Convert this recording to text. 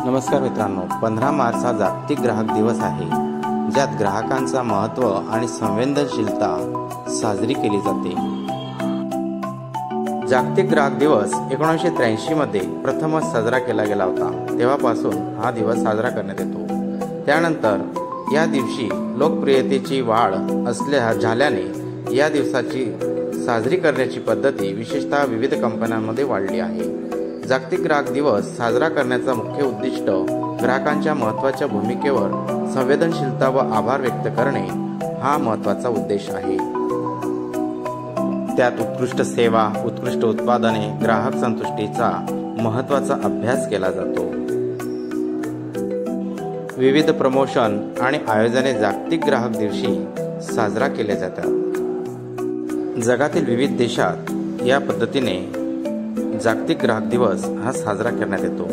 नमस्कार मित्रांनो, 15 मार्च हा जागतिक ग्राहक दिवस आहे, ज्यात ग्राहकांचा महत्त्व आणि संवेदनशीलता साजरी केली जाते। जागतिक ग्राहक दिवस 1983 मध्ये प्रथमच साजरा केला गेला होता। तेव्हापासून हा दिवस साजरा करण्यात येतो। त्यानंतर या दिवशी लोकप्रियतेची वाढ झाल्याने या दिवसाची साजरी करण्याची पद्धती विशेषतः विविध कंपन्यांमध्ये वाढली आहे। जागतिक ग्राहक दिवस साजरा करण्याचा मुख्य उद्दिष्ट ग्राहकांच्या महत्त्वाच्या भूमिकेवर संवेदनशीलता व आभार व्यक्त करणे हा महत्त्वाचा उद्देश आहे। त्यात उत्कृष्ट सेवा, उत्कृष्ट उत्पादने, ग्राहक संतुष्टीचा महत्त्वाचा अभ्यास केला जातो। विविध प्रमोशन आणि आयोजने जागतिक ग्राहक दिवशी साजरा केले जातात। जगातील विविध देशात या पद्धतीने जागतिक ग्राहक दिवस हा साजरा करण्यात येतो।